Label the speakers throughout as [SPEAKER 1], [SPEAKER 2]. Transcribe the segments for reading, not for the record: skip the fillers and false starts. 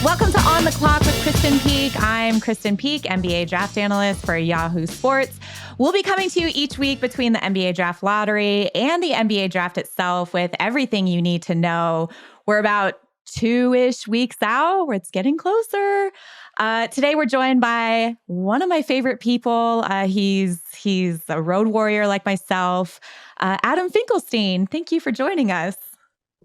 [SPEAKER 1] Welcome to On the Clock with Krysten Peek. I'm Krysten Peek, NBA draft analyst for Yahoo Sports. We'll be coming to you each week between the NBA draft lottery and the NBA draft itself with everything you need to know. We're about 2-ish weeks out, where it's getting closer. Today, we're joined by one of my favorite people. He's a road warrior like myself, Adam Finkelstein. Thank you for joining us.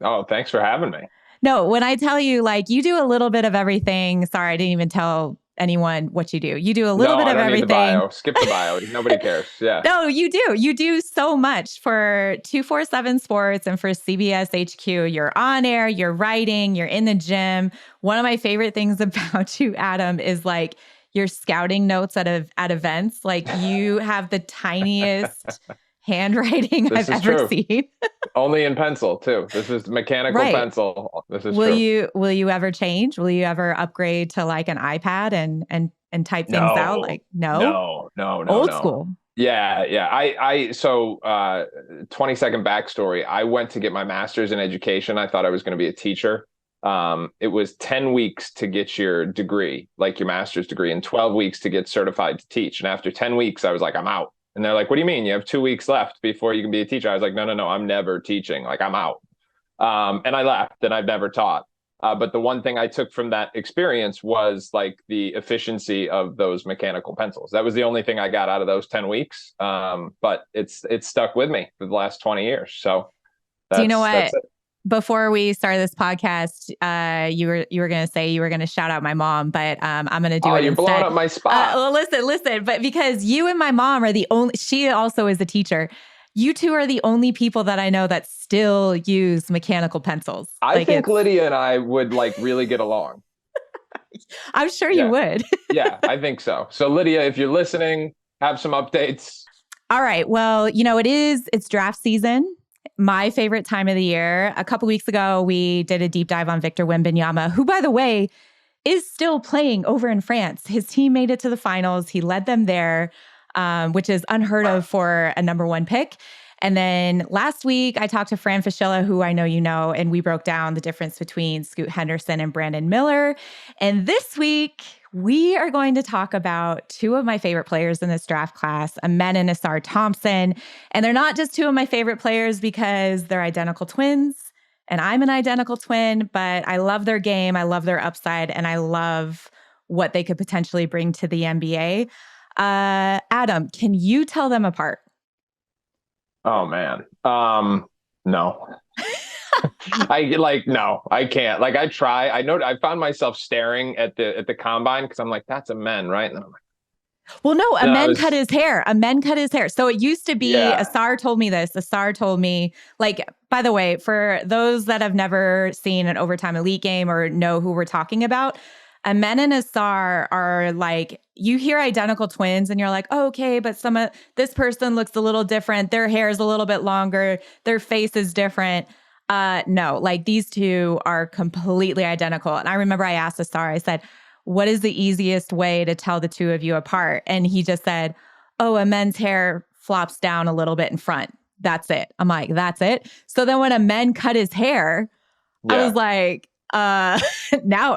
[SPEAKER 2] Oh, thanks for having me.
[SPEAKER 1] No, when I tell you, like, you do a little bit of everything. Sorry, I didn't even tell anyone what you do. You do a little bit of everything.
[SPEAKER 2] Need the bio. Skip the bio. Nobody cares. Yeah.
[SPEAKER 1] No, you do. You do so much for 247 Sports and for CBS HQ. You're on air, you're writing, you're in the gym. One of my favorite things about you, Adam, is like your scouting notes at events. Like, you have the tiniest handwriting I've ever seen.
[SPEAKER 2] Only in pencil too. This is mechanical pencil. This is true.
[SPEAKER 1] Will you ever change? Will you ever upgrade to like an iPad and type things out? Like, no. Old school.
[SPEAKER 2] Yeah. So 20-second backstory. I went to get my master's in education. I thought I was going to be a teacher. It was 10 weeks to get your degree, like your master's degree, and 12 weeks to get certified to teach. And after 10 weeks, I was like, I'm out. And they're like, what do you mean? You have 2 weeks left before you can be a teacher. I was like, no, I'm never teaching. Like, I'm out. And I left and I've never taught. But the one thing I took from that experience was like the efficiency of those mechanical pencils. That was the only thing I got out of those 10 weeks. But it's stuck with me for the last 20 years. So
[SPEAKER 1] do you know what? Before we started this podcast, you were going to say you were going to shout out my mom, but I'm going to do it
[SPEAKER 2] you're
[SPEAKER 1] instead.
[SPEAKER 2] Blowing up my spot.
[SPEAKER 1] Well, listen, but because you and my mom are the only, she also is a teacher. You two are the only people that I know that still use mechanical pencils.
[SPEAKER 2] I think Lydia and I would like really get along.
[SPEAKER 1] I'm sure you would.
[SPEAKER 2] Yeah, I think so. So Lydia, if you're listening, have some updates.
[SPEAKER 1] All right. Well, it's draft season. My favorite time of the year. A couple weeks ago, we did a deep dive on Victor Wembanyama, who, by the way, is still playing over in France. His team made it to the finals. He led them there, which is unheard of for a number one pick. And then last week, I talked to Fran Fischella, who I know you know, and we broke down the difference between Scoot Henderson and Brandon Miller. And this week, we are going to talk about two of my favorite players in this draft class, Amen and Ausar Thompson. And they're not just two of my favorite players because they're identical twins, and I'm an identical twin, but I love their game, I love their upside, and I love what they could potentially bring to the NBA. Adam, can you tell them apart?
[SPEAKER 2] Oh, man. No. I can't. Like, I try. I found myself staring at the combine because I'm like, that's Amen, right? And I'm like,
[SPEAKER 1] well, no, Amen cut his hair. Amen cut his hair. So it used to be, Ausar told me this. Ausar told me, like, by the way, for those that have never seen an Overtime Elite game or know who we're talking about, Amen and Ausar are like, you hear identical twins and you're like, oh, okay, but this person looks a little different. Their hair is a little bit longer. Their face is different. No, like these two are completely identical. And I remember I asked Ausar, I said, what is the easiest way to tell the two of you apart? And he just said, oh, Amen's hair flops down a little bit in front. That's it. I'm like, that's it. So then when Amen cut his hair, I was like, now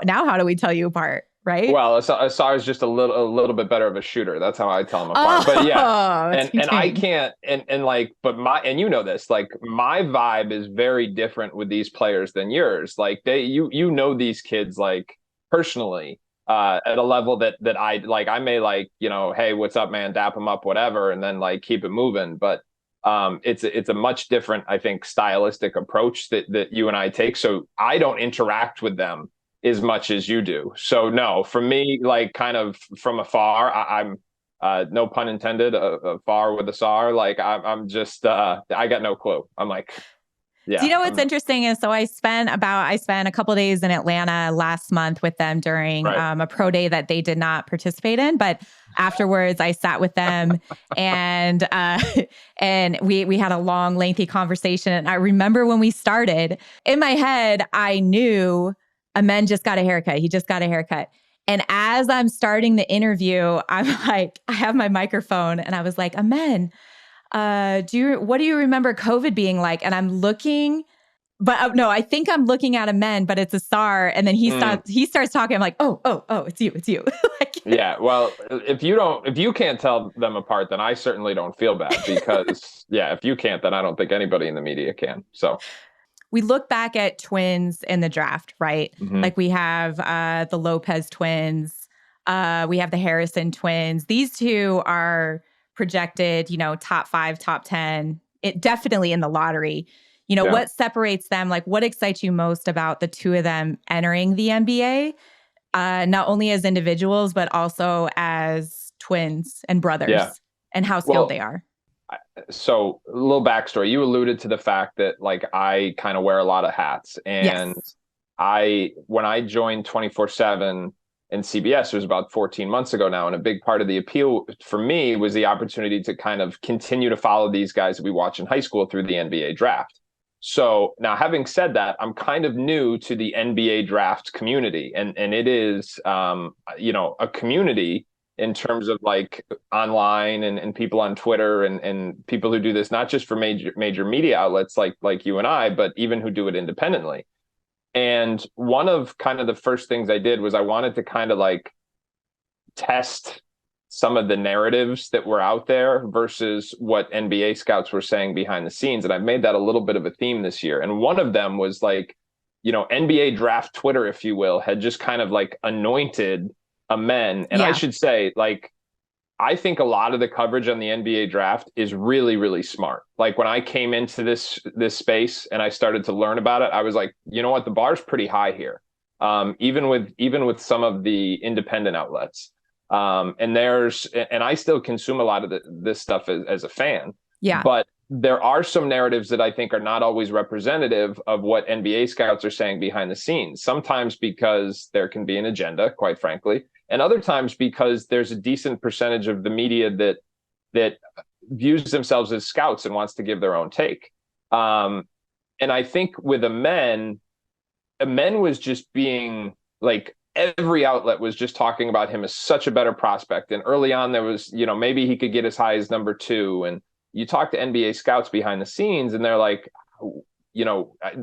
[SPEAKER 1] how do we tell you apart? Right.
[SPEAKER 2] Well, Ausar is just a little bit better of a shooter. That's how I tell him apart. But yeah, and I can't and like, but you know this, like my vibe is very different with these players than yours. Like you know these kids like personally at a level that I like. I may like, hey, what's up, man? Dap them up, whatever, and then like keep it moving. But it's a much different, I think, stylistic approach that you and I take. So I don't interact with them as much as you do. So no, for me, like kind of from afar, I'm no pun intended, afar with Ausar. Like I'm just, I got no clue. I'm like, yeah.
[SPEAKER 1] Do you know what's interesting is, so I spent a couple of days in Atlanta last month with them during a pro day that they did not participate in, but afterwards I sat with them and we had a long, lengthy conversation. And I remember when we started, in my head, I knew Amen just got a haircut. He just got a haircut. And as I'm starting the interview, I'm like, I have my microphone and I was like, Amen, what do you remember COVID being like? And I'm looking But no, I think I'm looking at Amen, but it's Ausar. And then he starts talking. I'm like, oh, it's you. Like,
[SPEAKER 2] yeah. Well, if you can't tell them apart, then I certainly don't feel bad because if you can't, then I don't think anybody in the media can. So
[SPEAKER 1] we look back at twins in the draft, right?
[SPEAKER 2] mm-hmm.
[SPEAKER 1] Like we have the Lopez twins. We have the Harrison twins. These two are projected, top 5, top 10, definitely in the lottery. What separates them? Like, what excites you most about the two of them entering the NBA? Not only as individuals, but also as twins and brothers and how skilled they are.
[SPEAKER 2] So a little backstory. You alluded to the fact that like I kind of wear a lot of hats. And when I joined 24/7 in CBS, it was about 14 months ago now. And a big part of the appeal for me was the opportunity to kind of continue to follow these guys that we watch in high school through the NBA draft. So now, having said that, I'm kind of new to the NBA draft community, and it is, a community in terms of like online and people on Twitter and people who do this, not just for major media outlets like you and I, but even who do it independently. And one of kind of the first things I did was I wanted to kind of like test some of the narratives that were out there versus what NBA scouts were saying behind the scenes. And I've made that a little bit of a theme this year. And one of them was like, NBA draft Twitter, if you will, had just kind of like anointed Amen. And I should say, like, I think a lot of the coverage on the NBA draft is really, really smart. Like when I came into this space and I started to learn about it, I was like, you know what, the bar's pretty high here. Even with some of the independent outlets. And I still consume a lot of this stuff as a fan.
[SPEAKER 1] Yeah.
[SPEAKER 2] But there are some narratives that I think are not always representative of what NBA scouts are saying behind the scenes. Sometimes because there can be an agenda, quite frankly, and other times because there's a decent percentage of the media that views themselves as scouts and wants to give their own take. And I think with Amen was just being like, every outlet was just talking about him as such a better prospect. And early on there was, maybe he could get as high as number 2. And you talk to NBA scouts behind the scenes and they're like,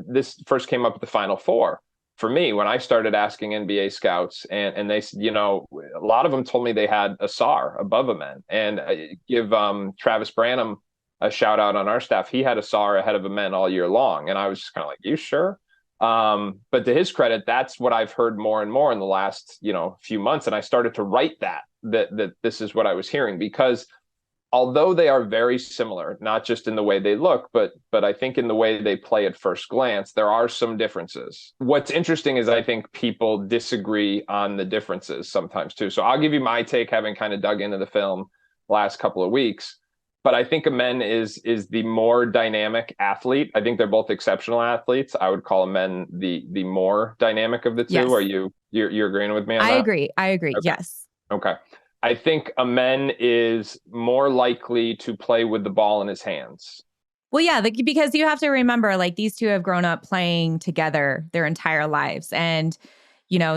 [SPEAKER 2] this first came up at the Final Four for me when I started asking NBA scouts, and they said, a lot of them told me they had Ausar above Amen. And I give Travis Branham a shout out on our staff. He had Ausar ahead of Amen all year long. And I was just kind of like, you sure? But to his credit, that's what I've heard more and more in the last, few months. And I started to write that this is what I was hearing, because although they are very similar, not just in the way they look, but I think in the way they play at first glance, there are some differences. What's interesting is I think people disagree on the differences sometimes too. So I'll give you my take, having kind of dug into the film last couple of weeks. But I think Amen is the more dynamic athlete. I think they're both exceptional athletes. I would call Amen the more dynamic of the two. Yes. Are you're agreeing with me on that?
[SPEAKER 1] I agree. Okay. Yes.
[SPEAKER 2] Okay. I think Amen is more likely to play with the ball in his hands.
[SPEAKER 1] Well, yeah, because you have to remember, like, these two have grown up playing together their entire lives. And,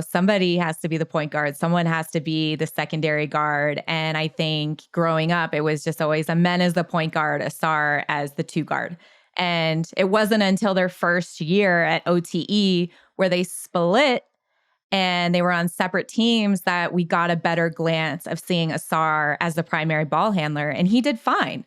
[SPEAKER 1] somebody has to be the point guard. Someone has to be the secondary guard. And I think growing up, it was just always Amen as the point guard, Ausar as the 2 guard. And it wasn't until their first year at OTE where they split and they were on separate teams that we got a better glance of seeing Ausar as the primary ball handler. And he did fine.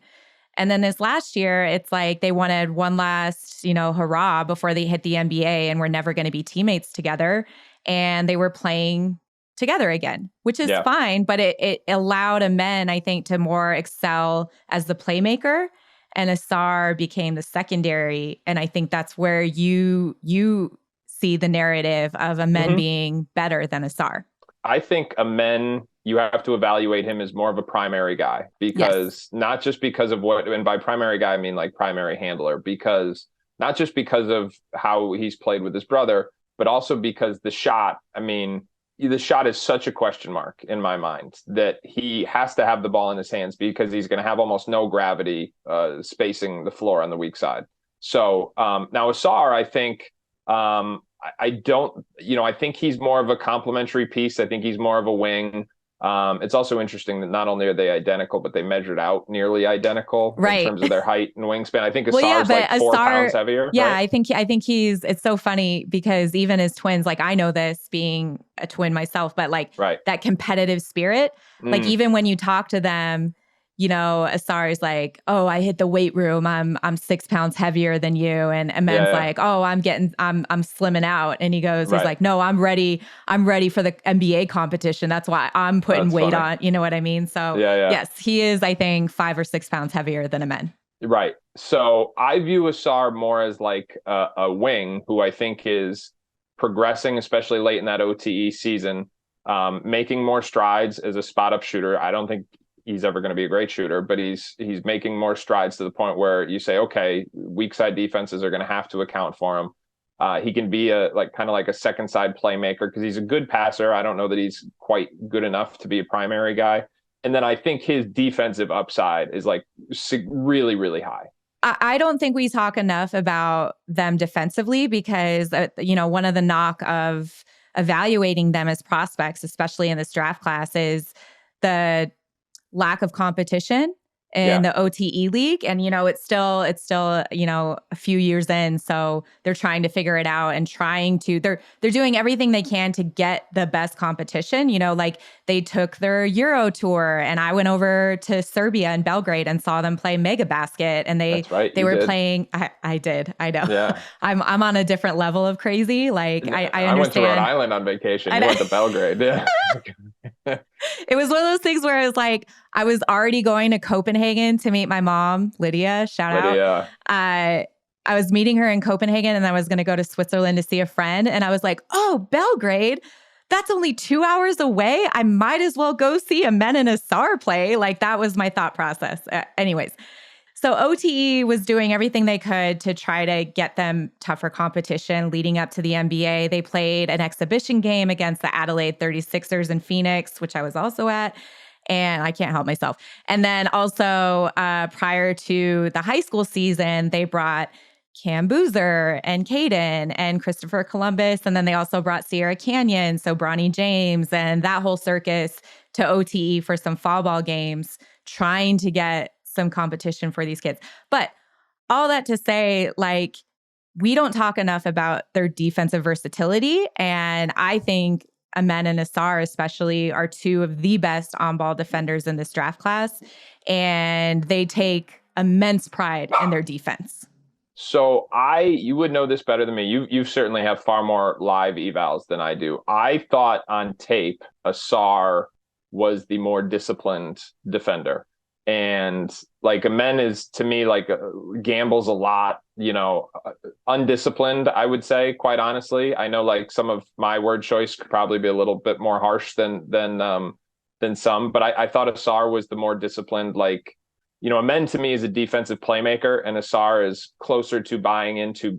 [SPEAKER 1] And then this last year, it's like they wanted one last, hurrah before they hit the NBA and were never going to be teammates together. And they were playing together again, which is fine. But it allowed Amen, I think, to more excel as the playmaker. And Ausar became the secondary. And I think that's where you see the narrative of Amen being better than Ausar.
[SPEAKER 2] I think Amen, you have to evaluate him as more of a primary guy, because not just because of and by primary guy, I mean like primary handler, because not just because of how he's played with his brother, but also because the shot is such a question mark in my mind that he has to have the ball in his hands, because he's going to have almost no gravity spacing the floor on the weak side. So now Ausar, I think, I think he's more of a complementary piece. I think he's more of a wing. It's also interesting that not only are they identical, but they measured out nearly identical in
[SPEAKER 1] Right.
[SPEAKER 2] terms of their height and wingspan. I think
[SPEAKER 1] Well, yeah,
[SPEAKER 2] Ausar's
[SPEAKER 1] but
[SPEAKER 2] like 4
[SPEAKER 1] Ausar,
[SPEAKER 2] pounds heavier,
[SPEAKER 1] yeah,
[SPEAKER 2] right?
[SPEAKER 1] I think it's so funny because even as twins, like I know this being a twin myself, but like
[SPEAKER 2] Right.
[SPEAKER 1] that competitive spirit, like even when you talk to them, you know, Asar is like, oh, I hit the weight room. I'm 6 pounds heavier than you. And Amen's like, oh, I'm slimming out. And he's like, no, I'm ready. I'm ready for the NBA competition. That's why I'm putting weight on. You know what I mean? So yes, he is, I think, 5 or 6 pounds heavier than Amen.
[SPEAKER 2] Right. So I view Ausar more as like a wing who I think is progressing, especially late in that OTE season, making more strides as a spot up shooter. I don't think he's ever going to be a great shooter, but he's making more strides to the point where you say, okay, weak side defenses are going to have to account for him. He can be kind of like a second side playmaker because he's a good passer. I don't know that he's quite good enough to be a primary guy. And then I think his defensive upside is like really, really high.
[SPEAKER 1] I don't think we talk enough about them defensively because, one of the knock of evaluating them as prospects, especially in this draft class, is the lack of competition in the OTE league. And, it's still, a few years in. So they're trying to figure it out and they're doing everything they can to get the best competition. Like they took their Euro tour and I went over to Serbia and Belgrade and saw them play Mega Basket. And they were playing. I did. I know.
[SPEAKER 2] Yeah.
[SPEAKER 1] I'm on a different level of crazy. Like I understand.
[SPEAKER 2] I went to Rhode Island on vacation. You went to Belgrade. Yeah.
[SPEAKER 1] It was one of those things where I was like, I was already going to Copenhagen to meet my mom, Lydia, shout out. I was meeting her in Copenhagen and I was going to go to Switzerland to see a friend. And I was like, oh, Belgrade, that's only 2 hours away. I might as well go see Amen and Ausar play. Like that was my thought process. Anyways, so OTE was doing everything they could to try to get them tougher competition leading up to the NBA. They played an exhibition game against the Adelaide 36ers in Phoenix, which I was also at. And I can't help myself. And then also prior to the high school season, they brought Cam Boozer and Caden and Christopher Columbus. And then they also brought Sierra Canyon, so Bronny James and that whole circus to OTE for some fall ball games, trying to get some competition for these kids. But all that to say, like, we don't talk enough about their defensive versatility. And I think Amen and Ausar especially are two of the best on-ball defenders in this draft class. And they take immense pride in their defense.
[SPEAKER 2] So you would know this better than me. You certainly have far more live evals than I do. I thought on tape, Ausar was the more disciplined defender. And like Amen is to me like gambles a lot, undisciplined, I would say, quite honestly. I know like some of my word choice could probably be a little bit more harsh than some, but I thought Ausar was the more disciplined. Like, Amen to me is a defensive playmaker and Ausar is closer to buying into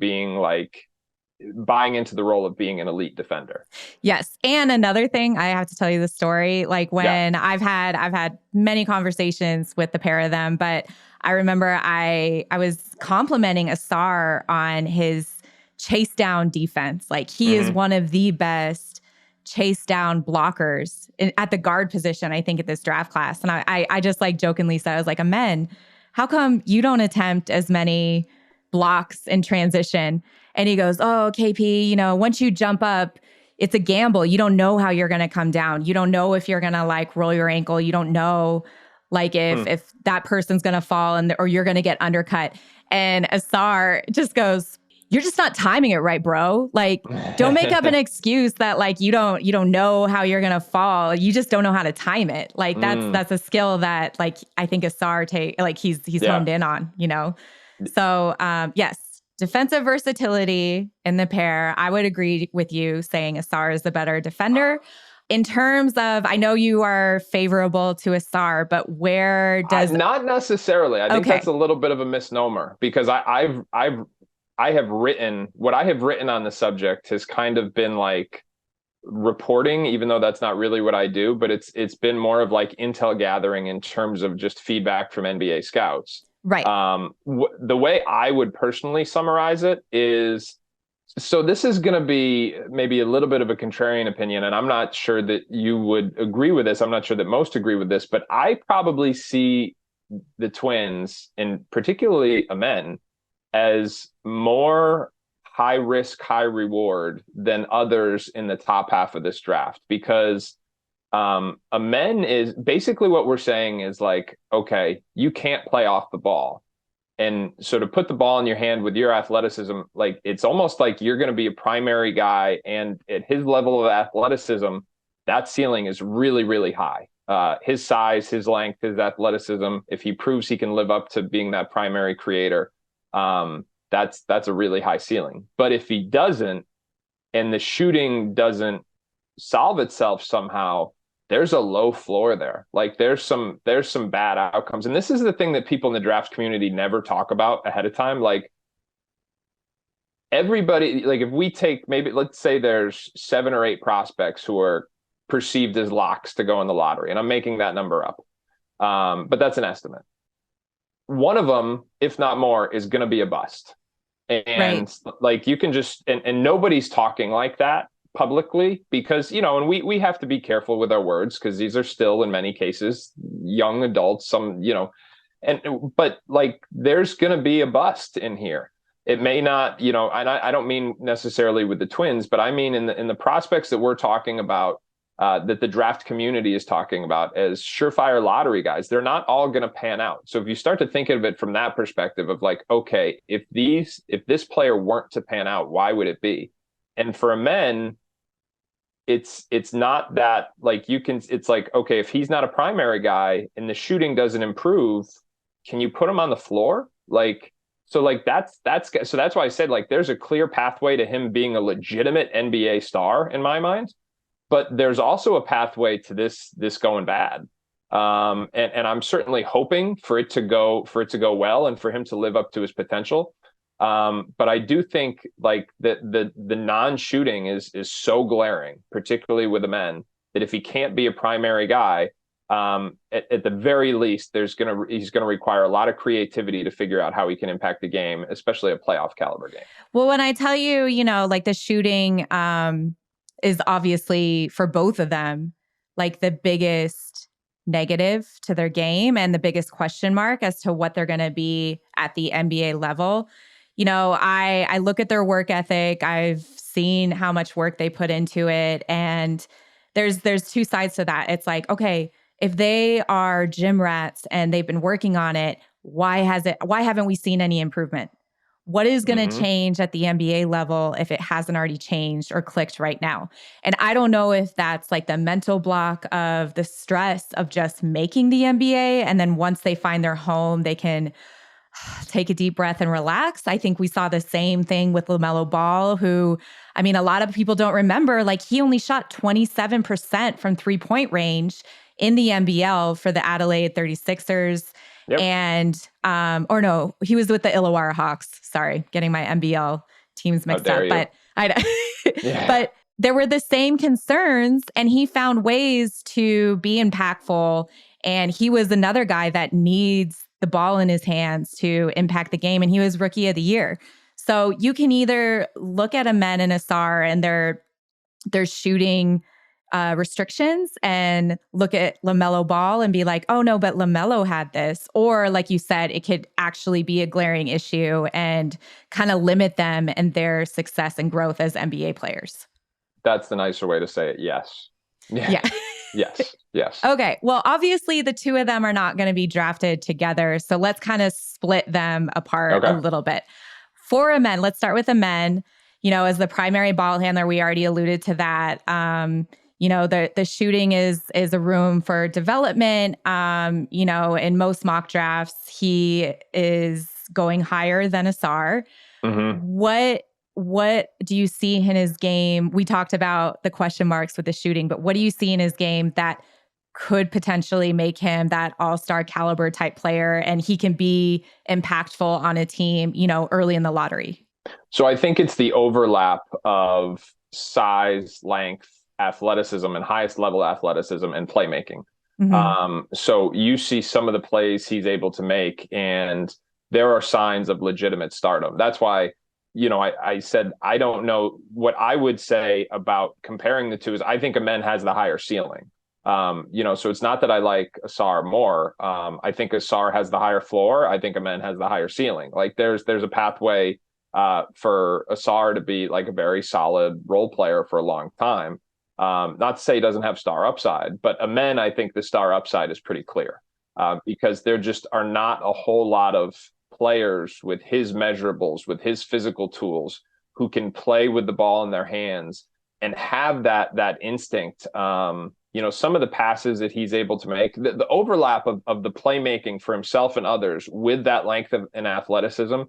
[SPEAKER 2] the role of being an elite defender.
[SPEAKER 1] Yes. And another thing, I have to tell you the story, like when I've had many conversations with the pair of them, but I remember I was complimenting Ausar on his chase down defense. Like he is one of the best chase down blockers at the guard position, I think, at this draft class. And I just like jokingly said, I was like, Amen, how come you don't attempt as many blocks in transition? And he goes, oh, KP, once you jump up, it's a gamble. You don't know how you're going to come down. You don't know if you're going to like roll your ankle. You don't know like if that person's going to fall or you're going to get undercut. And Ausar just goes, you're just not timing it right, bro. Like, don't make up an excuse that like you don't know how you're going to fall. You just don't know how to time it. Like that's a skill that like I think Ausar he's honed in on, So yes. Defensive versatility in the pair, I would agree with you saying Ausar is the better defender. In terms of, I know you are favorable to Ausar, but where does...
[SPEAKER 2] Not necessarily. I think that's a little bit of a misnomer because I have written, what I have written on the subject has kind of been like reporting, even though that's not really what I do, but it's been more of like intel gathering in terms of just feedback from NBA scouts.
[SPEAKER 1] Right.
[SPEAKER 2] The way I would personally summarize it is So this is going to be maybe a little bit of a contrarian opinion, and I'm not sure that you would agree with this. I'm not sure that most agree with this, but I probably see the Twins, and particularly Amen, as more high risk, high reward than others in the top half of this draft, because Amen is basically, what we're saying is like, okay, you can't play off the ball. And so to put the ball in your hand with your athleticism, like it's almost like you're going to be a primary guy. And at his level of athleticism, that ceiling is really, really high. His size, his length, his athleticism, if he proves he can live up to being that primary creator, that's a really high ceiling. But if he doesn't, and the shooting doesn't solve itself somehow, there's a low floor there. Like there's some bad outcomes. And this is the thing that people in the draft community never talk about ahead of time. Like everybody, like if we take, maybe let's say there's 7 or 8 prospects who are perceived as locks to go in the lottery, and I'm making that number up. But that's an estimate. One of them, if not more, is going to be a bust. And like you can just, and nobody's talking like that publicly, because and we have to be careful with our words, because these are still in many cases young adults, some but like there's going to be a bust in here. It may not, and I don't mean necessarily with the Twins, but I mean in the prospects that we're talking about, that the draft community is talking about as surefire lottery guys, they're not all going to pan out. So if you start to think of it from that perspective of like, okay, if this player weren't to pan out, why would it be? And for men, it's not that, like it's like, okay, if he's not a primary guy and the shooting doesn't improve, can you put him on the floor? Like, so like that's why I said, like, there's a clear pathway to him being a legitimate NBA star in my mind, but there's also a pathway to this going bad. And I'm certainly hoping for it to go well and for him to live up to his potential. But I do think like the non-shooting is so glaring, particularly with the men, that if he can't be a primary guy, at the very least, he's gonna require a lot of creativity to figure out how he can impact the game, especially a playoff caliber game.
[SPEAKER 1] Well, when I tell you, like the shooting is obviously for both of them, like the biggest negative to their game and the biggest question mark as to what they're going to be at the NBA level. I look at their work ethic. I've seen how much work they put into it. And there's 2 sides to that. It's like, okay, if they are gym rats and they've been working on it, why haven't we seen any improvement? What is going to change at the NBA level if it hasn't already changed or clicked right now? And I don't know if that's like the mental block of the stress of just making the NBA. And then once they find their home, they can take a deep breath and relax. I think we saw the same thing with LaMelo Ball, who, I mean, a lot of people don't remember, like he only shot 27% from 3-point range in the NBL for the Adelaide 36ers. Yep. And, or no, he was with the Illawarra Hawks. Sorry, getting my NBL teams mixed up. But but there were the same concerns, and he found ways to be impactful. And he was another guy that needs the ball in his hands to impact the game. And he was Rookie of the Year. So you can either look at Amen and Ausar and their shooting restrictions and look at LaMelo Ball and be like, oh no, but LaMelo had this. Or like you said, it could actually be a glaring issue and kind of limit them and their success and growth as NBA players.
[SPEAKER 2] That's the nicer way to say it. Yes.
[SPEAKER 1] Yeah.
[SPEAKER 2] Yes.
[SPEAKER 1] Okay. Well, obviously the 2 of them are not going to be drafted together. So let's kind of split them apart a little bit. For Amen, let's start with Amen. As the primary ball handler, we already alluded to that. The shooting is a room for development. In most mock drafts, he is going higher than Ausar. What do you see in his game? We talked about the question marks with the shooting, but what do you see in his game that could potentially make him that all-star caliber type player, and he can be impactful on a team, early in the lottery?
[SPEAKER 2] So I think it's the overlap of size, length, athleticism, and highest level athleticism and playmaking. So you see some of the plays he's able to make, and there are signs of legitimate stardom. That's why I said, I don't know. What I would say about comparing the two is I think Amen has the higher ceiling. So it's not that I like Ausar more. I think Ausar has the higher floor. I think Amen has the higher ceiling. Like there's a pathway for Ausar to be like a very solid role player for a long time. Not to say he doesn't have star upside, but Amen, I think the star upside is pretty clear because there just are not a whole lot of players with his measurables, with his physical tools, who can play with the ball in their hands and have that instinct. Some of the passes that he's able to make, the overlap of the playmaking for himself and others with that length and athleticism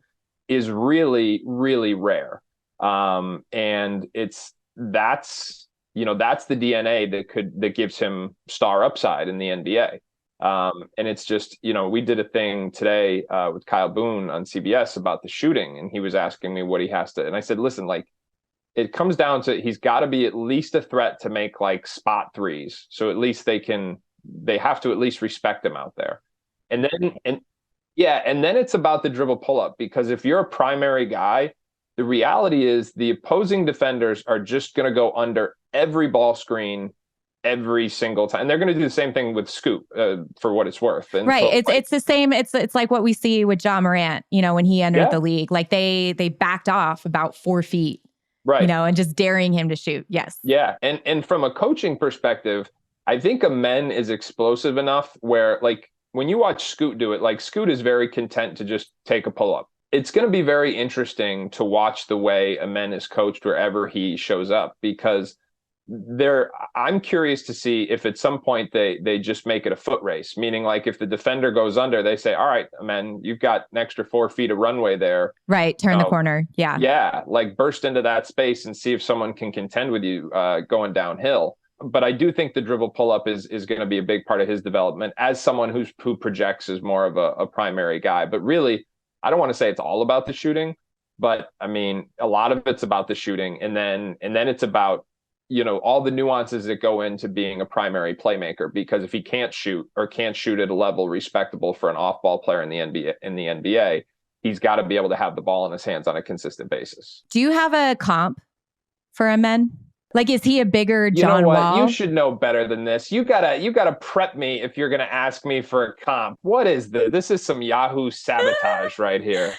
[SPEAKER 2] is really, really rare. And that's the DNA that gives him star upside in the NBA. And it's just, we did a thing today with Kyle Boone on CBS about the shooting, and he was asking me what he has to, and I said, listen, like, it comes down to he's got to be at least a threat to make like spot threes. So at least they have to at least respect him out there. And then it's about the dribble pull up, because if you're a primary guy, the reality is the opposing defenders are just going to go under every ball screen every single time. And they're going to do the same thing with Scoop for what it's worth. And
[SPEAKER 1] right. So, it's the same. It's like what we see with Ja Morant, when he entered the league, like they backed off about 4 feet. Right. And just daring him to shoot. Yes.
[SPEAKER 2] Yeah. And from a coaching perspective, I think Amen is explosive enough where, like, when you watch Scoot do it, like, Scoot is very content to just take a pull up. It's going to be very interesting to watch the way Amen is coached wherever he shows up, because I'm curious to see if at some point they just make it a foot race, meaning like if the defender goes under, they say, all right, man, you've got an extra 4 feet of runway there.
[SPEAKER 1] Right. Turn the corner. Yeah.
[SPEAKER 2] Yeah. Like burst into that space and see if someone can contend with you going downhill. But I do think the dribble pull up is going to be a big part of his development as someone who projects as more of a primary guy. But really, I don't want to say it's all about the shooting, but I mean, a lot of it's about the shooting. And then it's about, all the nuances that go into being a primary playmaker, because if he can't shoot at a level respectable for an off-ball player in the NBA, he's got to be able to have the ball in his hands on a consistent basis.
[SPEAKER 1] Do you have a comp for Amen? Like, is he a bigger John Wall?
[SPEAKER 2] You should know better than this. You gotta prep me if you're gonna ask me for a comp. What is this? This is some Yahoo sabotage right here.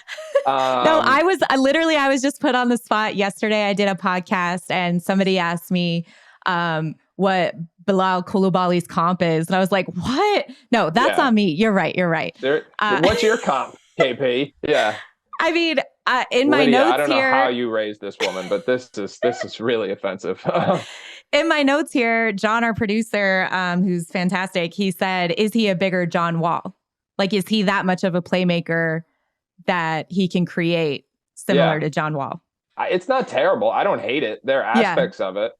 [SPEAKER 1] No, I was just put on the spot yesterday. I did a podcast and somebody asked me what Bilal Coulibaly's comp is, and I was like, "What? No, that's on me. You're right.
[SPEAKER 2] What's your comp, KP? Yeah."
[SPEAKER 1] I mean, in my notes here,
[SPEAKER 2] I don't know how you raised this woman, but this is really offensive.
[SPEAKER 1] In my notes here, John, our producer, who's fantastic, he said, "Is he a bigger John Wall? Like, is he that much of a playmaker that he can create similar to John Wall?"
[SPEAKER 2] It's not terrible. I don't hate it. There are aspects of it.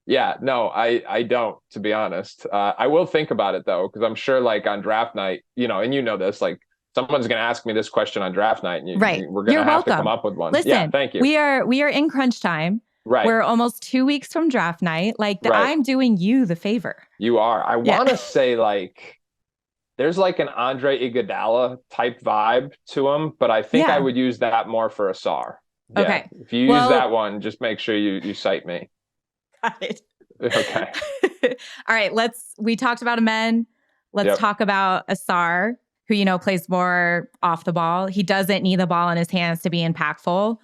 [SPEAKER 2] Yeah, no, I don't, to be honest. I will think about it though, because I'm sure, like on draft night, and this, like, someone's going to ask me this question on draft night, and we're going to have to come up with one.
[SPEAKER 1] Listen,
[SPEAKER 2] yeah, thank you.
[SPEAKER 1] We are in crunch time.
[SPEAKER 2] Right.
[SPEAKER 1] We're almost 2 weeks from draft night. Like, I'm doing you the favor.
[SPEAKER 2] You are. I want to say, like, there's like an Andre Iguodala type vibe to him, but I think I would use that more for Ausar. Yeah.
[SPEAKER 1] Okay.
[SPEAKER 2] If you use that one, just make sure you cite me.
[SPEAKER 1] Got it.
[SPEAKER 2] Okay.
[SPEAKER 1] All right. We talked about Amen. Let's talk about Ausar, who, plays more off the ball. He doesn't need the ball in his hands to be impactful.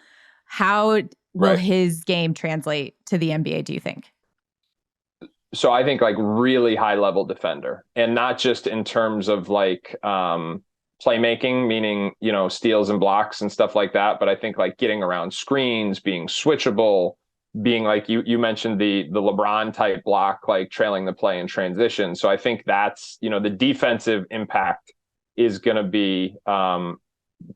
[SPEAKER 1] How will his game translate to the NBA, do you think?
[SPEAKER 2] So I think like really high level defender, and not just in terms of like playmaking, meaning, steals and blocks and stuff like that. But I think like getting around screens, being switchable, being like you mentioned the LeBron type block, like trailing the play in transition. So I think that's, the defensive impact is going to be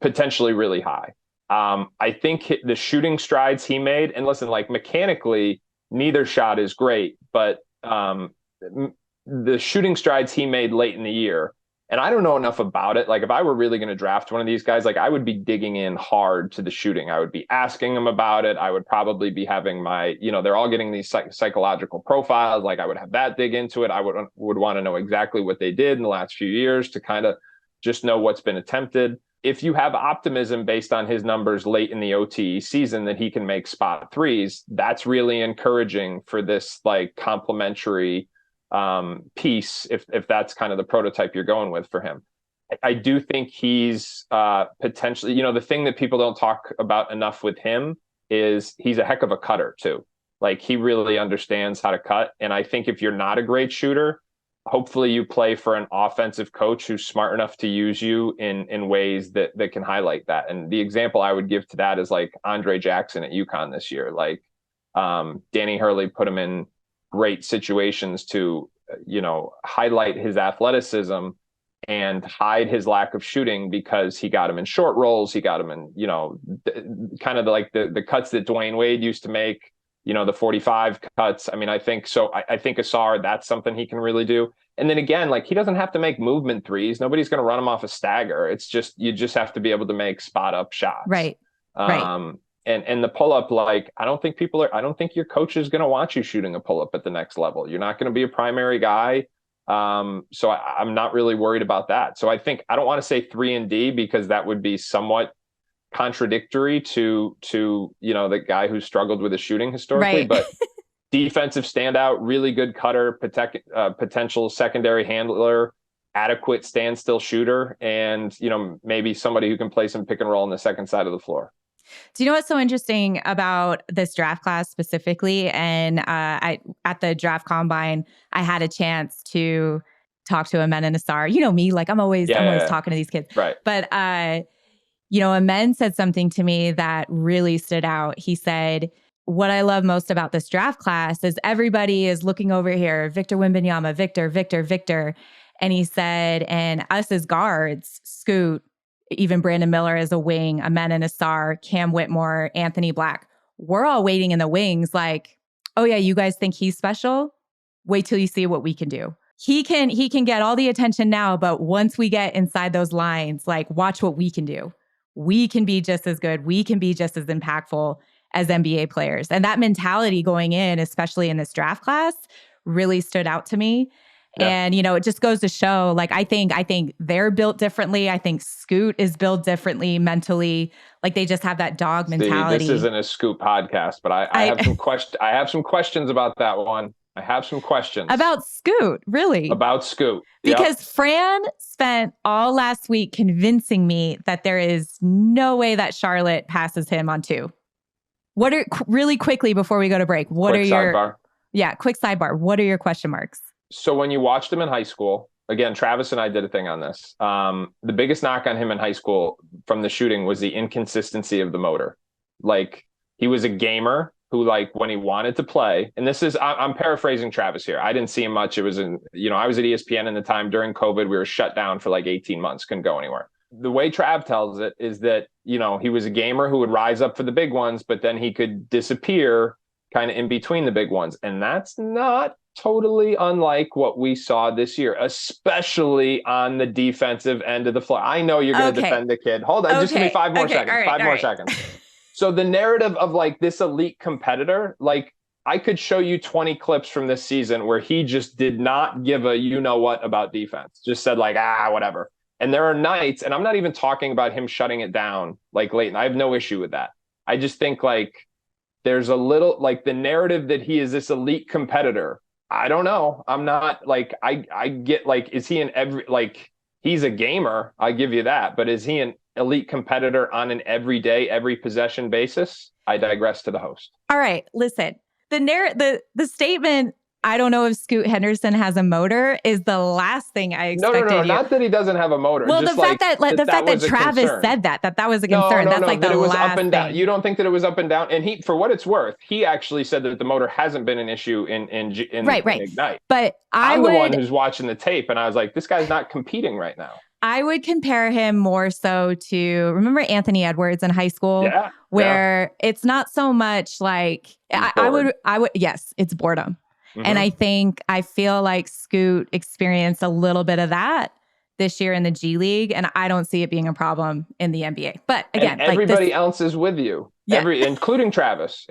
[SPEAKER 2] potentially really high. I think the shooting strides he made, and listen, like mechanically, neither shot is great, but the shooting strides he made late in the year, and I don't know enough about it. Like if I were really going to draft one of these guys, like I would be digging in hard to the shooting. I would be asking them about it. I would probably be having my, they're all getting these psychological profiles. Like I would have that dig into it. I would want to know exactly what they did in the last few years to kind of just know what's been attempted. if you have optimism based on his numbers late in the OTE season that he can make spot threes, that's really encouraging for this like complementary piece, if that's kind of the prototype you're going with for him. I do think he's potentially, the thing that people don't talk about enough with him is he's a heck of a cutter too. Like he really understands how to cut. And I think if you're not a great shooter, hopefully you play for an offensive coach who's smart enough to use you in ways that can highlight that. And the example I would give to that is like Andre Jackson at UConn this year. Like Danny Hurley put him in great situations to, highlight his athleticism and hide his lack of shooting, because he got him in short rolls. He got him in, kind of like the cuts that Dwayne Wade used to make, the 45 cuts. I mean, I think so. I think Ausar, that's something he can really do. And then again, like he doesn't have to make movement threes. Nobody's going to run him off a stagger. It's just, you just have to be able to make spot up shots.
[SPEAKER 1] Right. Right.
[SPEAKER 2] And the pull up, like, I don't think your coach is going to want you shooting a pull up at the next level. You're not going to be a primary guy. So I'm not really worried about that. So I don't want to say 3-and-D because that would be somewhat contradictory to the guy who struggled with his shooting historically,
[SPEAKER 1] right.
[SPEAKER 2] But defensive standout, really good cutter, potential secondary handler, adequate standstill shooter, and maybe somebody who can play some pick and roll on the second side of the floor.
[SPEAKER 1] Do you know what's so interesting about this draft class specifically? And at the draft combine, I had a chance to talk to Amen and Ausar. You know me, like I'm always talking to these kids.
[SPEAKER 2] Right.
[SPEAKER 1] But Amen said something to me that really stood out. He said, what I love most about this draft class is everybody is looking over here. Victor Wembanyama, Victor. And he said, and us as guards, Scoot, even Brandon Miller as a wing, Amen and Ausar, Cam Whitmore, Anthony Black, we're all waiting in the wings like, oh yeah, you guys think he's special? Wait till you see what we can do. He can get all the attention now, but once we get inside those lines, like watch what we can do. We can be just as good. We can be just as impactful as NBA players. And that mentality going in, especially in this draft class, really stood out to me. Yeah. And, it just goes to show, like, I think they're built differently. I think Scoot is built differently mentally. Like they just have that dog mentality.
[SPEAKER 2] This isn't a Scoot podcast, but I have some questions. I have some questions about that one. I have some questions.
[SPEAKER 1] About Scoot, really?
[SPEAKER 2] About Scoot.
[SPEAKER 1] Because Fran spent all last week convincing me that there is no way that Charlotte passes him on 2. Really quickly before we go to break, quick sidebar. What are your question marks?
[SPEAKER 2] So when you watched him in high school, again, Travis and I did a thing on this. The biggest knock on him in high school from the shooting was the inconsistency of the motor. Like he was a gamer who, like, when he wanted to play, and this is, I'm paraphrasing Travis here. I didn't see him much. It was I was at ESPN in the time during COVID. We were shut down for like 18 months, couldn't go anywhere. The way Trav tells it is that, he was a gamer who would rise up for the big ones, but then he could disappear kind of in between the big ones. And that's not totally unlike what we saw this year, especially on the defensive end of the floor. I know you're going to defend the kid. Hold on, just give me 5 more seconds.
[SPEAKER 1] Right,
[SPEAKER 2] 5 more seconds. So the narrative of like this elite competitor, like I could show you 20 clips from this season where he just did not give a you-know-what about defense. Just said like, whatever. And there are nights, and I'm not even talking about him shutting it down like late, and I have no issue with that. I just think like there's a little, like the narrative that he is this elite competitor. I don't know. I'm not like, I get like, is he he's a gamer. I give you that. But is he an elite competitor on an everyday, every possession basis? I digress to the host.
[SPEAKER 1] All right. Listen, the statement, I don't know if Scoot Henderson has a motor, is the last thing I expected.
[SPEAKER 2] No, not that he doesn't have a motor.
[SPEAKER 1] Well,
[SPEAKER 2] just
[SPEAKER 1] the fact that Travis said that was a concern.
[SPEAKER 2] No,
[SPEAKER 1] that's like
[SPEAKER 2] that
[SPEAKER 1] the
[SPEAKER 2] it was
[SPEAKER 1] last
[SPEAKER 2] up and down.
[SPEAKER 1] thing.
[SPEAKER 2] You don't think that it was up and down? And he, for what it's worth, he actually said that the motor hasn't been an issue in Ignite.
[SPEAKER 1] But
[SPEAKER 2] I'm the one who's watching the tape, and I was like, this guy's not competing right now.
[SPEAKER 1] I would compare him more so to, remember Anthony Edwards in high school?
[SPEAKER 2] Yeah.
[SPEAKER 1] Where it's not so much like, I would, yes, it's boredom. Mm-hmm. And I feel like Scoot experienced a little bit of that this year in the G League, and I don't see it being a problem in the NBA. But again,
[SPEAKER 2] and everybody else is with you, including Travis.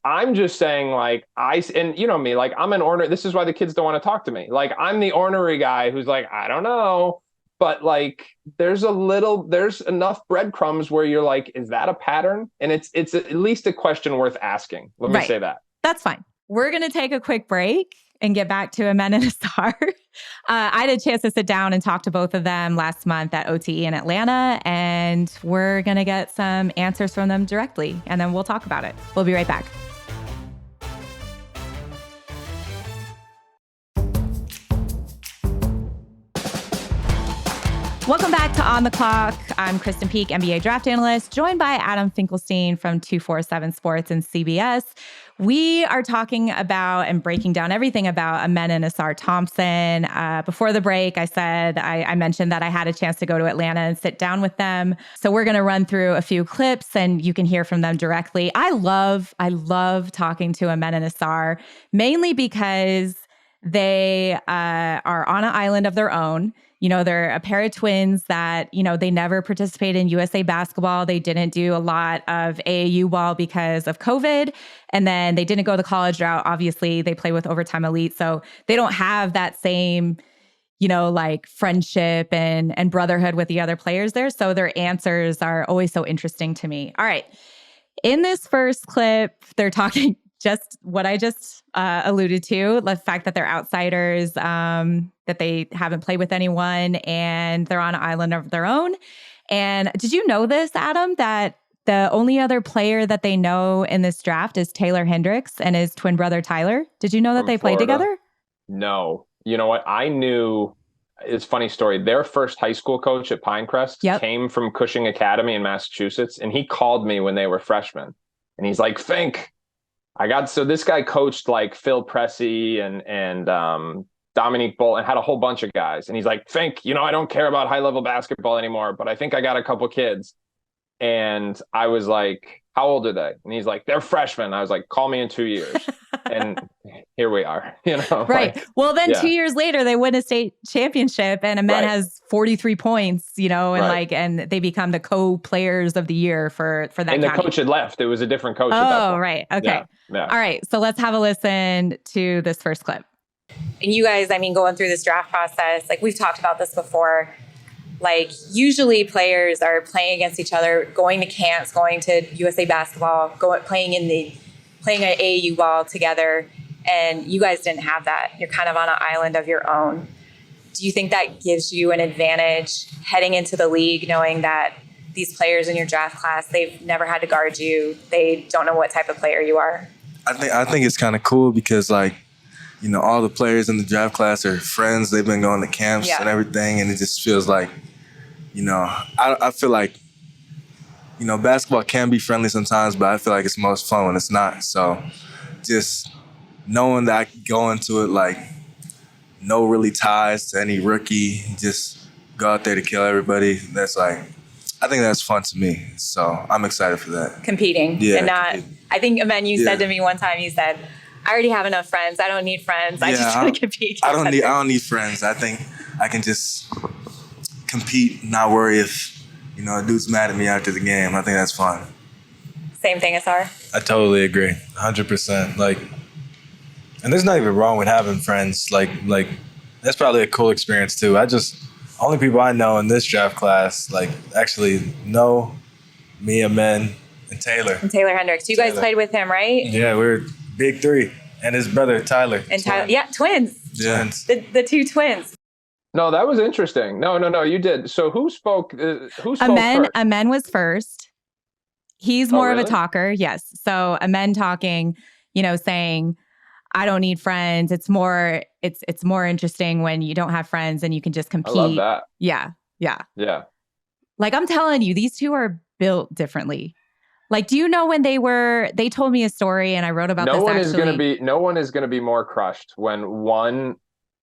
[SPEAKER 2] I'm just saying, like, and you know me, like I'm an ornery. This is why the kids don't want to talk to me. Like I'm the ornery guy who's like, I don't know. but like there's enough breadcrumbs where you're like, is that a pattern? And it's at least a question worth asking. Let me say that.
[SPEAKER 1] That's fine. We're going to take a quick break and get back to Amen and Ausar. I had a chance to sit down and talk to both of them last month at OTE in Atlanta, and we're going to get some answers from them directly, and then we'll talk about it. We'll be right back. Welcome back to On the Clock. I'm Krysten Peek, NBA draft analyst, joined by Adam Finkelstein from 247 Sports and CBS. We are talking about and breaking down everything about Amen and Ausar Thompson. Before the break, I mentioned that I had a chance to go to Atlanta and sit down with them. So we're going to run through a few clips and you can hear from them directly. I love talking to Amen and Ausar, mainly because they are on an island of their own. You know, they're a pair of twins that, you know, they never participated in USA basketball. They didn't do a lot of AAU ball because of COVID. And then they didn't go the college route. Obviously, they play with Overtime Elite. So they don't have that same, you know, like friendship and brotherhood with the other players there. So their answers are always so interesting to me. All right. In this first clip, they're talking just what I just alluded to, the fact that they're outsiders, that they haven't played with anyone, and they're on an island of their own. And did you know this, Adam, that the only other player that they know in this draft is Taylor Hendricks and his twin brother, Tyler? Did you know that they played together?
[SPEAKER 2] No. You know what? I knew, it's a funny story. Their first high school coach at Pinecrest came from Cushing Academy in Massachusetts, and he called me when they were freshmen. And he's like, Fink, so this guy coached like Phil Pressey and Dominique Bolt and had a whole bunch of guys. And he's like, Fink, you know, I don't care about high level basketball anymore, but I think I got a couple kids. And I was like, how old are they? And he's like, they're freshmen. I was like, call me in 2 years. And here we are, you know.
[SPEAKER 1] Right.
[SPEAKER 2] Like,
[SPEAKER 1] well, then 2 years later, they win a state championship and Amen has 43 points, you know, and and they become the co-players of the year for that.
[SPEAKER 2] And the coach had left. It was a different coach.
[SPEAKER 1] Oh, right. Okay.
[SPEAKER 2] Yeah.
[SPEAKER 1] All right. So let's have a listen to this first clip. And you guys, I mean, going through this draft process, like we've talked about this before, like usually players are playing against each other, going to camps, going to USA basketball, playing an AAU ball together. And you guys didn't have that. You're kind of on an island of your own. Do you think that gives you an advantage heading into the league, knowing that these players in your draft class, they've never had to guard you. They don't know what type of player you are? I
[SPEAKER 3] think it's kind of cool because, like, you know, all the players in the draft class are friends. They've been going to camps and everything, and it just feels like, you know, I feel like, you know, basketball can be friendly sometimes, but I feel like it's most fun when it's not. So just knowing that I can go into it like no really ties to any rookie, just go out there to kill everybody, that's like, I think that's fun to me. So I'm excited for that. Competing. Yeah. And not, I think, Amen, you said to me one time, you said, I already have enough friends. I don't need friends. I just want to compete. I don't need friends. I think I can just compete, not worry if, you know, a dude's mad at me after the game. I think that's fun. Same thing, Ausar? I totally agree. 100%. Like, and there's not even wrong with having friends. Like that's probably a cool experience too. Only people I know in this draft class, like, actually know me, Amen, and Taylor. And Taylor Hendricks. You guys played with him, right? Yeah, we're big three. And his brother, Tyler. And Tyler, yeah, twins. Yeah. The two twins.
[SPEAKER 2] No, that was interesting. No, you did. So who spoke first?
[SPEAKER 1] Amen was first. He's more of a talker, yes. So Amen talking, you know, saying, I don't need friends. It's more interesting when you don't have friends and you can just compete. I
[SPEAKER 2] love that.
[SPEAKER 1] Yeah. Like, I'm telling you, these two are built differently. Like, do you know when they told me a story and I wrote about this actually.
[SPEAKER 2] No one is going to be more crushed when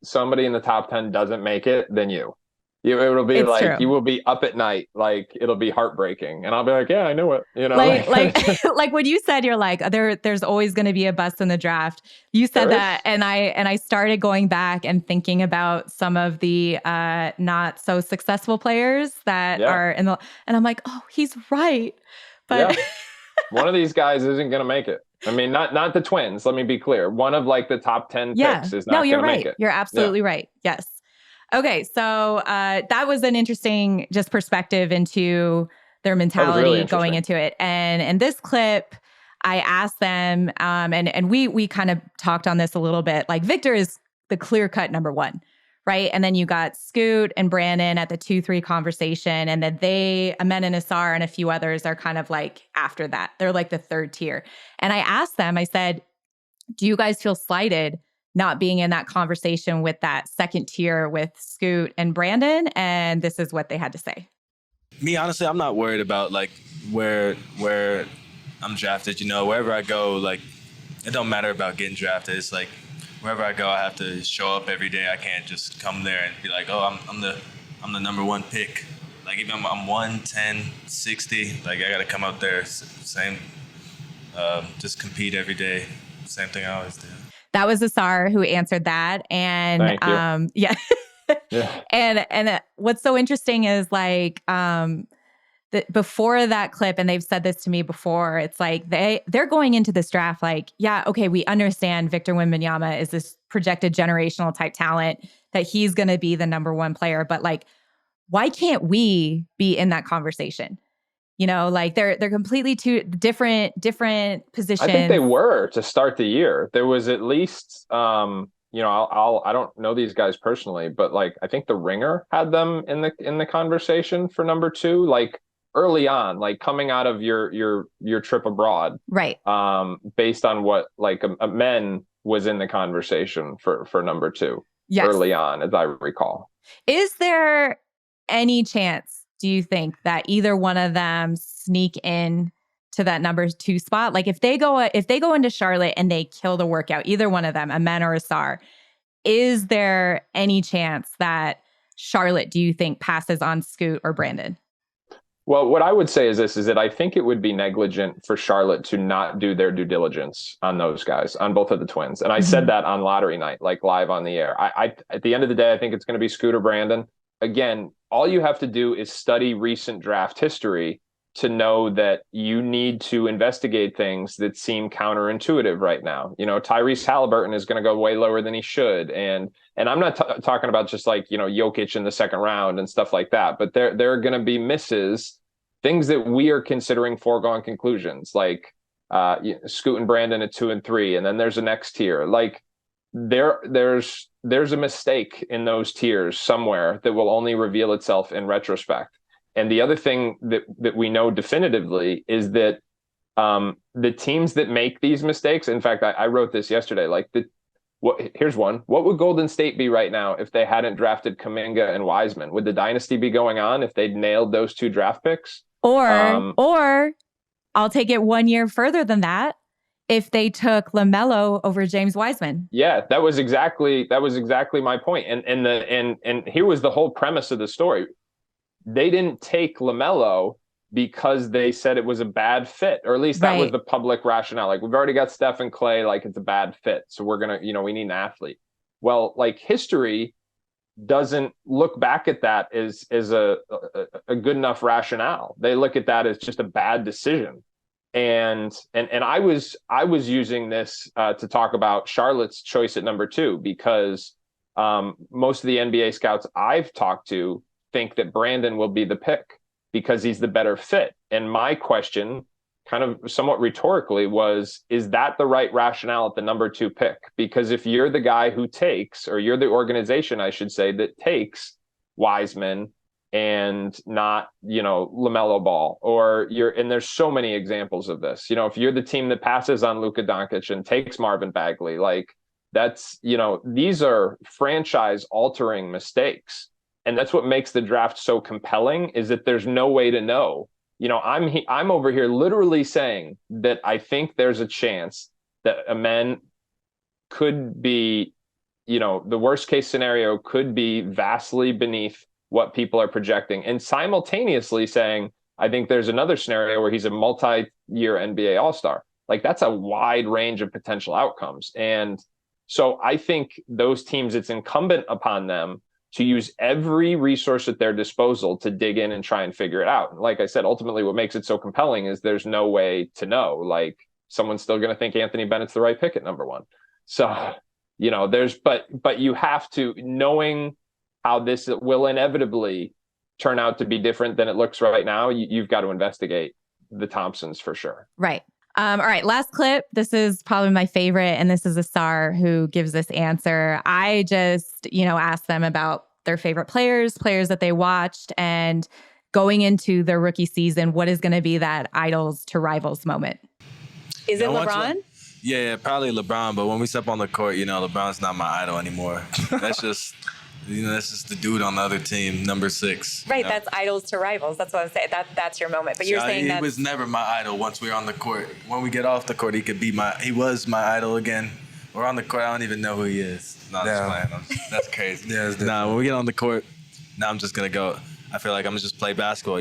[SPEAKER 2] somebody in the top 10 doesn't make it than you. It'll be true. You will be up at night, like it'll be heartbreaking, and I'll be like, yeah, I knew it. You know,
[SPEAKER 1] like when you said you're like there's always going to be a bust in the draft. You said that, and I started going back and thinking about some of the not so successful players that are in the, and I'm like, oh, he's right, but
[SPEAKER 2] one of these guys isn't going to make it. I mean, not the twins. Let me be clear. One of like the top 10 picks is not going to make it.
[SPEAKER 1] You're absolutely right. Yes. Okay, so that was an interesting just perspective into their mentality
[SPEAKER 2] really
[SPEAKER 1] going into it. And in this clip, I asked them, and we kind of talked on this a little bit. Like Victor is the clear-cut number one, right? And then you got Scoot and Brandon at the 2-3 conversation, and then Amen and Ausar and a few others are kind of like after that. They're like the third tier. And I asked them, I said, do you guys feel slighted not being in that conversation with that second tier with Scoot and Brandon? And this is what they had to say.
[SPEAKER 3] Me, honestly, I'm not worried about like where I'm drafted. You know, wherever I go, like it don't matter about getting drafted. It's like wherever I go, I have to show up every day. I can't just come there and be like, oh, I'm the number one pick. Like even I'm 1, 10, 60. Like I got to come out there, same, just compete every day. Same thing I always do.
[SPEAKER 1] That was Ausar who answered that. And yeah.
[SPEAKER 2] Yeah.
[SPEAKER 1] And what's so interesting is like before that clip, and they've said this to me before, it's like they're going into this draft like, yeah, okay, we understand Victor Wembanyama is this projected generational type talent, that he's going to be the number one player, but like, why can't we be in that conversation? You know, like they're completely two different positions.
[SPEAKER 2] I think they were to start the year. There was at least, I don't know these guys personally, but like I think the Ringer had them in the conversation for number 2, like early on, like coming out of your trip abroad,
[SPEAKER 1] right?
[SPEAKER 2] Based on what like Amen was in the conversation for number 2, yes, early on, as I recall.
[SPEAKER 1] Is there any chance, do you think, that either one of them sneak in to that number 2 spot? Like if they go into Charlotte and they kill the workout, either one of them, Amen or Ausar, is there any chance that Charlotte, do you think, passes on Scoot or Brandon?
[SPEAKER 2] Well, what I would say is this, is that I think it would be negligent for Charlotte to not do their due diligence on those guys, on both of the twins. And I said that on lottery night, like live on the air. I at the end of the day, I think it's going to be Scoot or Brandon. Again, all you have to do is study recent draft history to know that you need to investigate things that seem counterintuitive right now. You know, Tyrese Halliburton is going to go way lower than he should. And I'm not talking about just like, Jokic in the second round and stuff like that, but there are going to be misses, things that we are considering foregone conclusions, like Scoot and Brandon at 2 and 3. And then there's a next tier. Like there's a mistake in those tiers somewhere that will only reveal itself in retrospect. And the other thing that we know definitively is that the teams that make these mistakes, in fact, I wrote this yesterday, like here's one. What would Golden State be right now if they hadn't drafted Kuminga and Wiseman? Would the dynasty be going on if they'd nailed those 2 draft picks?
[SPEAKER 1] Or I'll take it 1 year further than that, if they took LaMelo over James Wiseman.
[SPEAKER 2] Yeah, that was exactly my point. And here was the whole premise of the story. They didn't take LaMelo because they said it was a bad fit, or at least that was the public rationale. Like, we've already got Steph and Clay, like it's a bad fit, so we're going to, we need an athlete. Well, like history doesn't look back at that as a good enough rationale. They look at that as just a bad decision. And I was using this to talk about Charlotte's choice at number 2, because most of the NBA scouts I've talked to think that Brandon will be the pick because he's the better fit. And my question, kind of somewhat rhetorically, was, is that the right rationale at the number 2 pick? Because if you're the guy who takes, or you're the organization, I should say, that takes Wiseman and not, LaMelo Ball, and there's so many examples of this. If you're the team that passes on Luka Doncic and takes Marvin Bagley, like that's, these are franchise altering mistakes. And that's what makes the draft so compelling, is that there's no way to know. I'm over here literally saying that I think there's a chance that Amen could be, the worst case scenario could be vastly beneath what people are projecting, and simultaneously saying, I think there's another scenario where he's a multi-year NBA All-Star. Like, that's a wide range of potential outcomes. And so I think those teams, it's incumbent upon them to use every resource at their disposal to dig in and try and figure it out. And like I said, ultimately what makes it so compelling is there's no way to know. Like, someone's still going to think Anthony Bennett's the right pick at number 1. So, but you have to, knowing how this will inevitably turn out to be different than it looks right now, you've got to investigate the Thompsons for sure.
[SPEAKER 1] Right. All right. Last clip. This is probably my favorite. And this is Ausar who gives this answer. I just, asked them about their favorite players that they watched, and going into their rookie season, what is going to be that idols to rivals moment? Is it LeBron?
[SPEAKER 3] Yeah, probably LeBron. But when we step on the court, LeBron's not my idol anymore. That's just... that's just the dude on the other team, number 6.
[SPEAKER 1] Right, that's idols to rivals. That's what I'm saying. That's your moment. But you're saying that
[SPEAKER 3] he was never my idol once we were on the court. When we get off the court, he was my idol again. We're on the court, I don't even know who he is. No, just playing. That's crazy. Yeah, when we get on the court, now I'm just gonna go. I feel like I'm gonna just play basketball,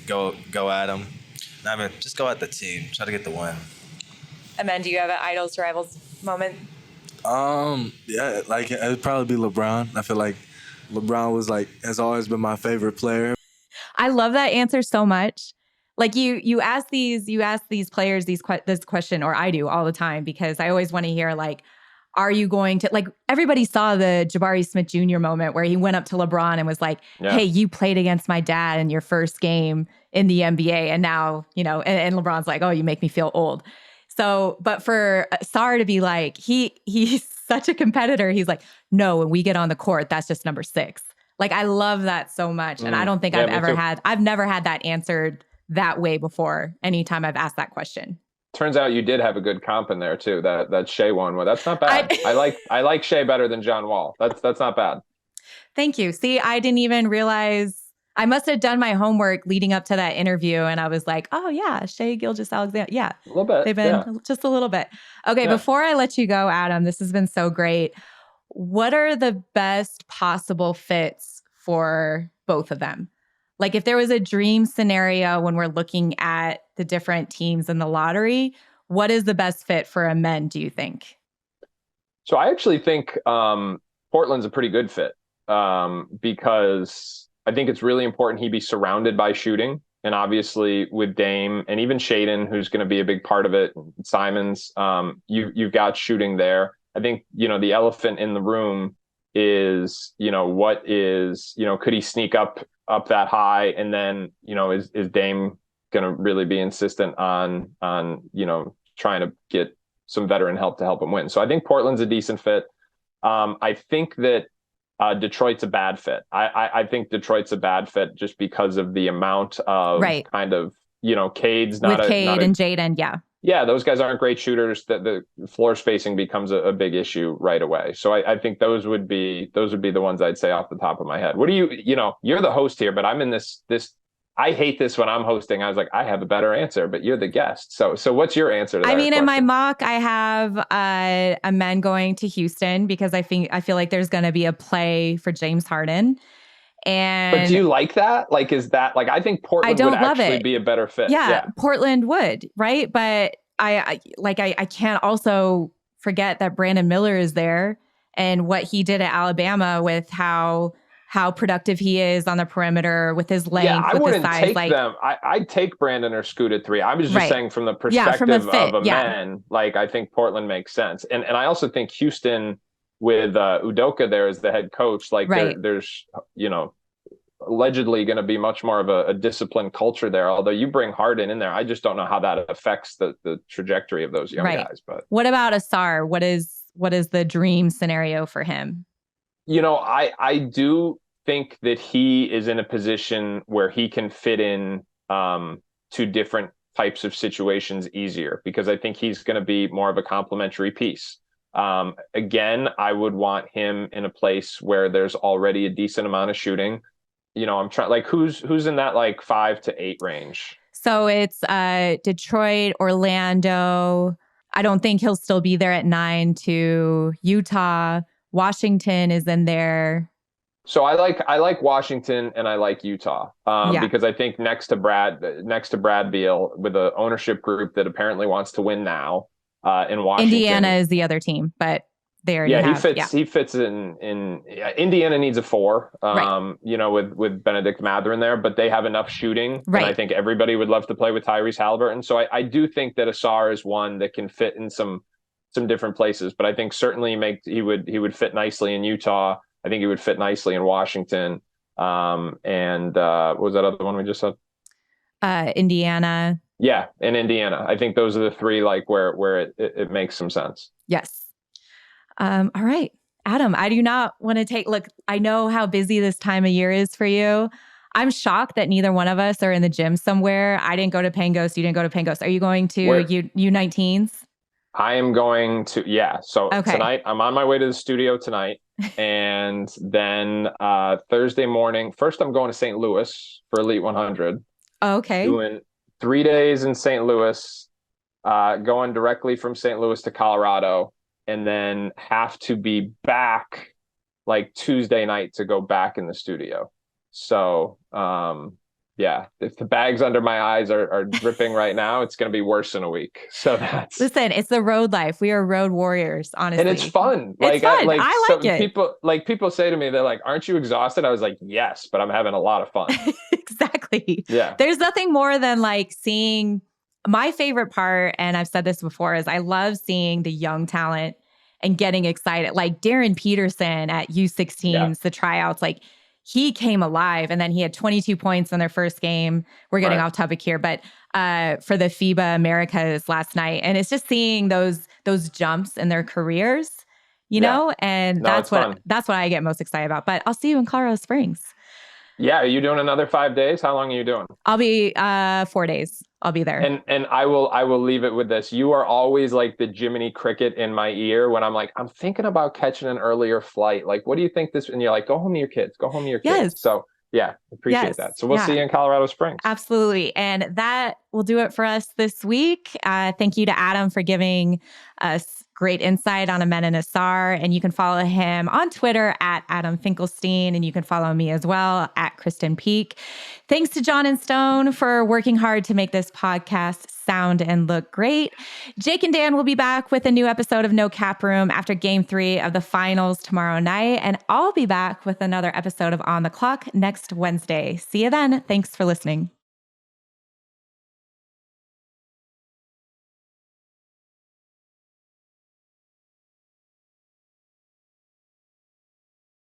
[SPEAKER 3] go at him. Just go at the team. Try to get the win.
[SPEAKER 1] Amen, do you have an idols to rivals moment?
[SPEAKER 3] Yeah, it would probably be LeBron. I feel like LeBron has always been my favorite player.
[SPEAKER 1] I love that answer so much. Like you ask these players this question, or I do all the time, because I always want to hear, like, are you going to, everybody saw the Jabari Smith Jr. moment where he went up to LeBron and was like, hey, you played against my dad in your first game in the NBA. And now, and LeBron's like, oh, you make me feel old. So, but for Ausar to be like, he's such a competitor. He's like, no, when we get on the court, that's just number 6. Like, I love that so much. And I don't think I've never had that answered that way before, anytime I've asked that question.
[SPEAKER 2] Turns out you did have a good comp in there too. That Shea one. Well, that's not bad. I like Shea better than John Wall. That's not bad.
[SPEAKER 1] Thank you. See, I didn't even realize. I must have done my homework leading up to that interview, and I was like, oh yeah, Shea Gilgeous-Alexander. Yeah.
[SPEAKER 2] A little bit.
[SPEAKER 1] They've been just a little bit. Okay, before I let you go, Adam, this has been so great. What are the best possible fits for both of them? Like, if there was a dream scenario when we're looking at the different teams in the lottery, what is the best fit for Amen, do you think?
[SPEAKER 2] So I actually think Portland's a pretty good fit because I think it's really important he be surrounded by shooting. And obviously with Dame and even Shaedon, who's going to be a big part of it, Simons, you've got shooting there. I think, the elephant in the room is, could he sneak up that high? And then, is Dame going to really be insistent on, trying to get some veteran help to help him win? So I think Portland's a decent fit. I think that Detroit's a bad fit. I think Detroit's a bad fit just because of the amount of kind of, Cade's not
[SPEAKER 1] with Cade and Jaden.
[SPEAKER 2] Yeah, those guys aren't great shooters. That the floor spacing becomes a big issue right away. So I think those would be the ones I'd say off the top of my head. What do you're the host here, but I'm in this. I hate this when I'm hosting. I was like, I have a better answer, but you're the guest. So what's your answer to that?
[SPEAKER 1] I mean, question? In my mock, I have Amen going to Houston because I feel like there's going to be a play for James Harden. But
[SPEAKER 2] do you like that? Like, is that like, I think Portland would actually be a better fit.
[SPEAKER 1] Yeah, Portland would, right? But I can't also forget that Brandon Miller is there and what he did at Alabama with how productive he is on the perimeter with his length.
[SPEAKER 2] Yeah, I
[SPEAKER 1] with
[SPEAKER 2] wouldn't
[SPEAKER 1] his size.
[SPEAKER 2] Take them. I'd take Brandon or Scoot at 3. I was just saying from the perspective of Amen, like I think Portland makes sense. And I also think Houston with Udoka there as the head coach, like there's, allegedly going to be much more of a disciplined culture there. Although you bring Harden in there, I just don't know how that affects the trajectory of those young guys. But
[SPEAKER 1] what about Ausar? What is the dream scenario for him?
[SPEAKER 2] I do think that he is in a position where he can fit in to different types of situations easier because I think he's going to be more of a complementary piece. Again, I would want him in a place where there's already a decent amount of shooting. I'm trying, like, who's in that like 5 to 8 range?
[SPEAKER 1] So it's Detroit, Orlando. I don't think he'll still be there at 9 to Utah. Washington is in there.
[SPEAKER 2] So I like Washington and I like Utah because I think next to Brad Beal with the ownership group that apparently wants to win now in Washington.
[SPEAKER 1] Indiana is the other team, but they already have.
[SPEAKER 2] He fits in Indiana needs a 4, with Benedict Mather in there, but they have enough shooting. Right. And I think everybody would love to play with Tyrese Halliburton. So I do think that Ausar is one that can fit in some different places, but I think certainly he would fit nicely in Utah. I think he would fit nicely in Washington. And what was that other one we just said?
[SPEAKER 1] Indiana.
[SPEAKER 2] Yeah, in Indiana. I think those are the three like where it makes some sense.
[SPEAKER 1] Yes. All right. Adam, I do not want to look, I know how busy this time of year is for you. I'm shocked that neither one of us are in the gym somewhere. I didn't go to Pangos. You didn't go to Pangos. Are you going to U19s?
[SPEAKER 2] I am going to, yeah. So tonight, I'm on my way to the studio tonight. And then Thursday morning, first I'm going to St. Louis for Elite 100.
[SPEAKER 1] Okay.
[SPEAKER 2] Doing 3 days in St. Louis, going directly from St. Louis to Colorado, and then have to be back like Tuesday night to go back in the studio. So, yeah, if the bags under my eyes are dripping right now, it's going to be worse in a week. So
[SPEAKER 1] listen, it's the road life. We are road warriors, honestly.
[SPEAKER 2] And it's fun.
[SPEAKER 1] It's fun. I like it.
[SPEAKER 2] People say to me, they're like, aren't you exhausted? I was like, yes, but I'm having a lot of fun.
[SPEAKER 1] Exactly.
[SPEAKER 2] Yeah.
[SPEAKER 1] There's nothing more than like seeing, my favorite part, and I've said this before, is I love seeing the young talent and getting excited. Like Darren Peterson at U16s, the tryouts, like he came alive, and then he had 22 points in their first game. We're getting off topic here, but for the FIBA Americas last night. And it's just seeing those jumps in their careers, you know, and that's what I get most excited about. But I'll see you in Colorado Springs.
[SPEAKER 2] Yeah. Are you doing another 5 days? How long are you doing?
[SPEAKER 1] I'll be 4 days. I'll be there.
[SPEAKER 2] And I will leave it with this. You are always like the Jiminy Cricket in my ear when I'm like, I'm thinking about catching an earlier flight. Like, what do you think this? And you're like, go home to your kids. Go home to your kids.
[SPEAKER 1] Yes.
[SPEAKER 2] So yeah, appreciate that. So we'll see you in Colorado Springs.
[SPEAKER 1] Absolutely. And that will do it for us this week. Thank you to Adam for giving us great insight on Amen and Ausar. And you can follow him on Twitter at Adam Finkelstein. And you can follow me as well at Krysten Peek. Thanks to John and Stone for working hard to make this podcast sound and look great. Jake and Dan will be back with a new episode of No Cap Room after Game 3 of the finals tomorrow night. And I'll be back with another episode of On the Clock next Wednesday. See you then. Thanks for listening.